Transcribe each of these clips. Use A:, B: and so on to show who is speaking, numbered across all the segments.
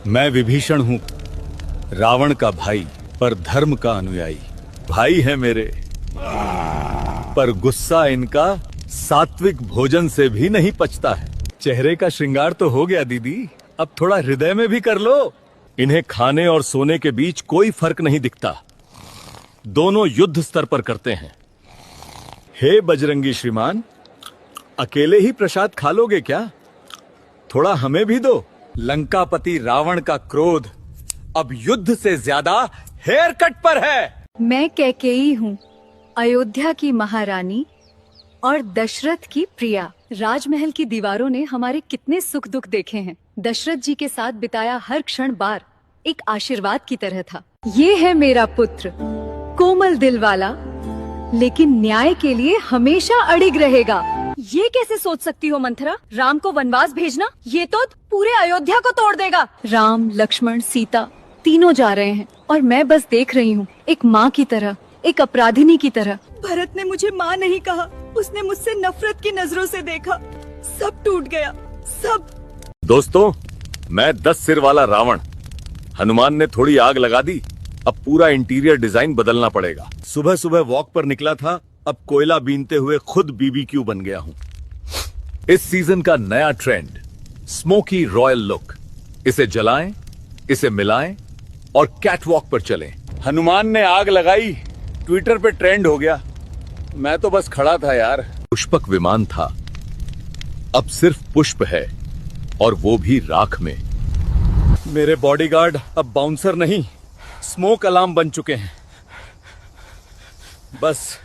A: मैं विभीषण हूँ, रावण का भाई पर धर्म का अनुयायी। भाई है मेरे, पर गुस्सा इनका सात्विक भोजन से भी नहीं पचता है। चेहरे का श्रृंगार तो हो गया दीदी, अब थोड़ा हृदय में भी कर लो। इन्हें खाने और सोने के बीच कोई फर्क नहीं दिखता, दोनों युद्ध स्तर पर करते हैं। हे बजरंगी श्रीमान, अकेले ही प्रसाद खा लोगे क्या? थोड़ा हमें भी दो। लंकापति रावण का क्रोध अब युद्ध से ज्यादा हेयर कट पर है।
B: मैं कैकेयी हूँ, अयोध्या की महारानी और दशरथ की प्रिया। राजमहल की दीवारों ने हमारे कितने सुख दुख देखे हैं। दशरथ जी के साथ बिताया हर क्षण बार एक आशीर्वाद की तरह था। ये है मेरा पुत्र, कोमल दिल वाला, लेकिन न्याय के लिए हमेशा अड़िग रहेगा। ये कैसे सोच सकती हो मंथरा? राम को वनवास भेजना, ये तो पूरे अयोध्या को तोड़ देगा। राम, लक्ष्मण, सीता तीनों जा रहे हैं और मैं बस देख रही हूँ, एक माँ की तरह, एक अपराधिनी की तरह। भरत ने मुझे माँ नहीं कहा, उसने मुझसे नफरत की नजरों से देखा। सब टूट गया, सब।
A: दोस्तों, मैं 10 सिर वाला रावण। हनुमान ने थोड़ी आग लगा दी, अब पूरा इंटीरियर डिजाइन बदलना पड़ेगा। सुबह सुबह वॉक पर निकला था, अब कोयला बीनते हुए खुद बीबीक्यू बन गया हूँ। इस सीजन का नया ट्रेंड, स्मोकी रॉयल लुक। इसे जलाएं, इसे मिलाएं और कैटवॉक पर चलें। हनुमान ने आग लगाई, ट्विटर पे ट्रेंड हो गया। मैं तो बस खड़ा था यार। पुष्पक विमान था, अब सिर्फ पुष्प है, और वो भी राख में। मेरे बॉडीगार्ड अब बाउंसर नहीं, स्मोक अलार्म बन चुके हैं। बस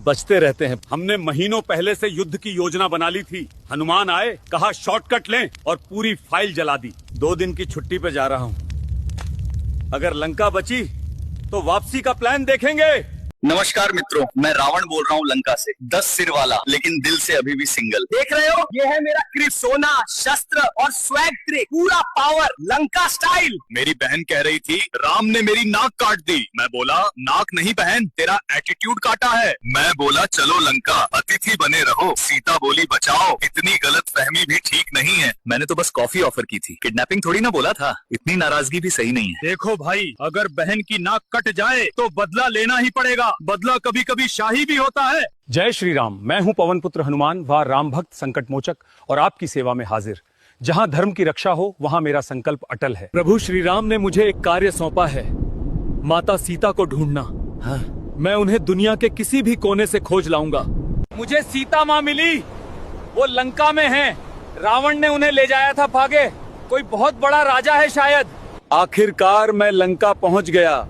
A: बचते रहते हैं। हमने महीनों पहले से युद्ध की योजना बना ली थी। हनुमान आए, कहा शॉर्टकट लें और पूरी फाइल जला दी। 2 दिन की छुट्टी पे जा रहा हूँ। अगर लंका बची तो वापसी का प्लान देखेंगे।
C: नमस्कार मित्रों, मैं रावण बोल रहा हूँ लंका से। 10 सिर वाला, लेकिन दिल से अभी भी सिंगल। देख रहे हो, ये है मेरा क्रिप, सोना, शस्त्र और स्वैग ट्रिक, पूरा पावर, लंका स्टाइल। मेरी बहन कह रही थी राम ने मेरी नाक काट दी। मैं बोला नाक नहीं बहन, तेरा एटीट्यूड काटा है। मैं बोला चलो लंका, अतिथि बने रहो। सीता बोली बचाओ। इतनी गलत फहमी भी ठीक नहीं है। मैंने तो बस कॉफी ऑफर की थी, किडनैपिंग थोड़ी ना बोला था। इतनी नाराजगी भी सही नहीं है।
D: देखो भाई, अगर बहन की नाक कट जाए तो बदला लेना ही पड़ेगा। बदला कभी कभी शाही भी होता है।
E: जय श्री राम। मैं हूं पवन पुत्र हनुमान, व राम भक्त संकट मोचक, और आपकी सेवा में हाजिर। जहां धर्म की रक्षा हो वहां मेरा संकल्प अटल है।
A: प्रभु श्री राम ने मुझे एक कार्य सौंपा है, माता सीता को ढूंढना। हाँ। मैं उन्हें दुनिया के किसी भी कोने से खोज लाऊंगा। मुझे सीता माँ मिली, वो लंका में हैं। रावण ने उन्हें ले जाया था भागे। कोई बहुत बड़ा राजा है शायद। आखिरकार मैं लंका पहुंच गया,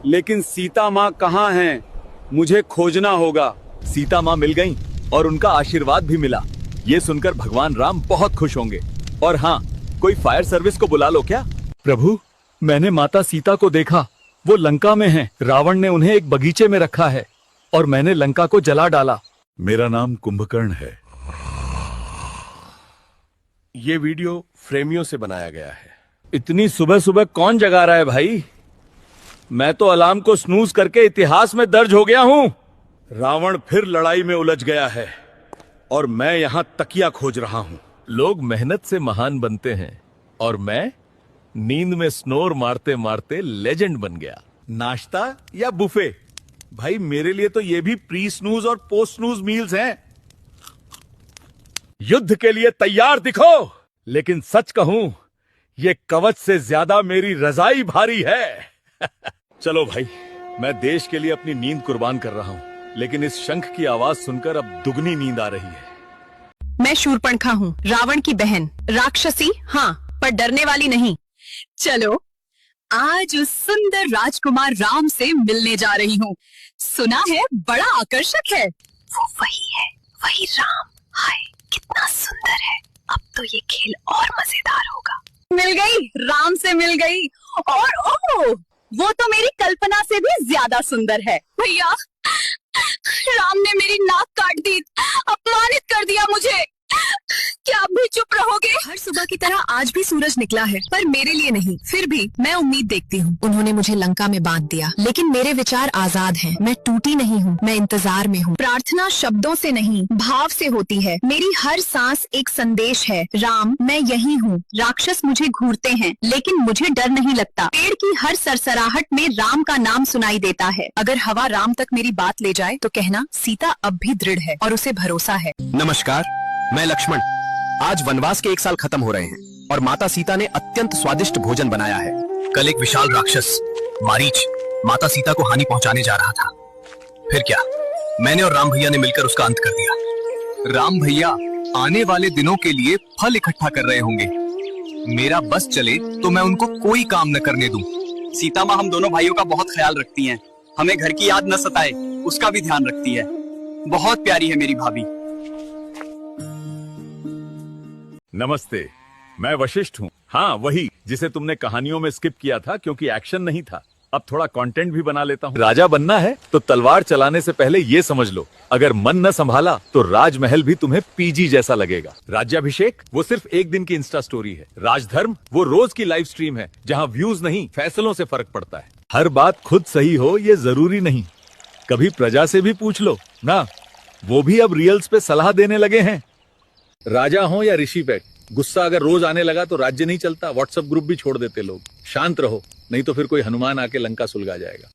A: लेकिन सीता माँ कहाँ हैं? मुझे खोजना होगा। सीता माँ मिल गईं और उनका आशीर्वाद भी मिला। ये सुनकर भगवान राम बहुत खुश होंगे। और हाँ, कोई फायर सर्विस को बुला लो क्या? प्रभु, मैंने माता सीता को देखा, वो लंका में हैं। रावण ने उन्हें एक बगीचे में रखा है और मैंने लंका को जला डाला।
F: मेरा नाम कुंभकर्ण है।
D: ये वीडियो फ्रेमियों से बनाया गया है।
A: इतनी सुबह सुबह कौन जगा रहा है भाई? मैं तो अलार्म को स्नूज करके इतिहास में दर्ज हो गया हूं। रावण फिर लड़ाई में उलझ गया है और मैं यहां तकिया खोज रहा हूं। लोग मेहनत से महान बनते हैं और मैं नींद में स्नोर मारते मारते लेजेंड बन गया। नाश्ता या बुफे? भाई मेरे लिए तो ये भी प्री स्नूज और पोस्ट स्नूज मील्स हैं। युद्ध के लिए तैयार दिखो, लेकिन सच कहूं, ये कवच से ज्यादा मेरी रजाई भारी है। चलो भाई, मैं देश के लिए अपनी नींद कुर्बान कर रहा हूँ, लेकिन इस शंख की आवाज सुनकर अब दुगनी नींद आ रही है।
G: मैं शूर्पणखा हूँ, रावण की बहन। राक्षसी हाँ, पर डरने वाली नहीं। चलो आज उस सुंदर राजकुमार राम से मिलने जा रही हूँ। सुना है बड़ा आकर्षक है। वो वही है, वही राम। हाय कितना सुंदर है। अब तो ये खेल और मजेदार होगा। मिल गई, राम से मिल गई। और ओह, वो तो मेरी कल्पना से भी ज्यादा सुंदर है। भैया, राम ने मेरी नाक काट दी, अपमानित कर दिया मुझे। क्या आप भी चुप रहोगे? हर सुबह की तरह आज भी सूरज निकला है, पर मेरे लिए नहीं। फिर भी मैं उम्मीद देखती हूँ। उन्होंने मुझे लंका में बांध दिया, लेकिन मेरे विचार आजाद हैं। मैं टूटी नहीं हूँ, मैं इंतजार में हूँ। प्रार्थना शब्दों से नहीं, भाव से होती है। मेरी हर सांस एक संदेश है। राम, मैं यही हूँ। राक्षस मुझे घूरते हैं, लेकिन मुझे डर नहीं लगता। पेड़ की हर सरसराहट में राम का नाम सुनाई देता है। अगर हवा राम तक मेरी बात ले जाए तो कहना सीता अब भी दृढ़ है और उसे भरोसा है।
H: नमस्कार, मैं लक्ष्मण। आज वनवास के 1 साल खत्म हो रहे हैं और माता सीता ने अत्यंत स्वादिष्ट भोजन बनाया है।
C: कल एक विशाल राक्षस मारीच माता सीता को हानि पहुंचाने जा रहा था। फिर क्या, मैंने और राम भैया ने मिलकर उसका अंत कर दिया। राम भैया आने वाले दिनों के लिए फल इकट्ठा कर रहे होंगे। मेरा बस चले तो मैं उनको कोई काम न करने दूं। सीता माँ हम दोनों भाइयों का बहुत ख्याल रखती हैं। हमें घर की याद न सताए, उसका भी ध्यान रखती है। बहुत प्यारी है मेरी भाभी।
F: नमस्ते, मैं वशिष्ठ हूँ। हाँ, वही जिसे तुमने कहानियों में स्किप किया था क्योंकि एक्शन नहीं था। अब थोड़ा कंटेंट भी बना लेता हूँ। राजा बनना है तो तलवार चलाने से पहले ये समझ लो, अगर मन न संभाला तो राजमहल भी तुम्हें पीजी जैसा लगेगा। राज्याभिषेक वो सिर्फ एक दिन की इंस्टा स्टोरी है। राजधर्म वो रोज की लाइव स्ट्रीम है, जहाँ व्यूज नहीं फैसलों से फर्क पड़ता है। हर बात खुद सही हो ये जरूरी नहीं, कभी प्रजा से भी पूछ लो ना, वो भी अब रियल्स पे सलाह देने लगे हैं। राजा हो या ऋषि पे, गुस्सा अगर रोज आने लगा तो राज्य नहीं चलता। व्हाट्सएप ग्रुप भी छोड़ देते लोग। शांत रहो, नहीं तो फिर कोई हनुमान आके लंका सुलगा जाएगा।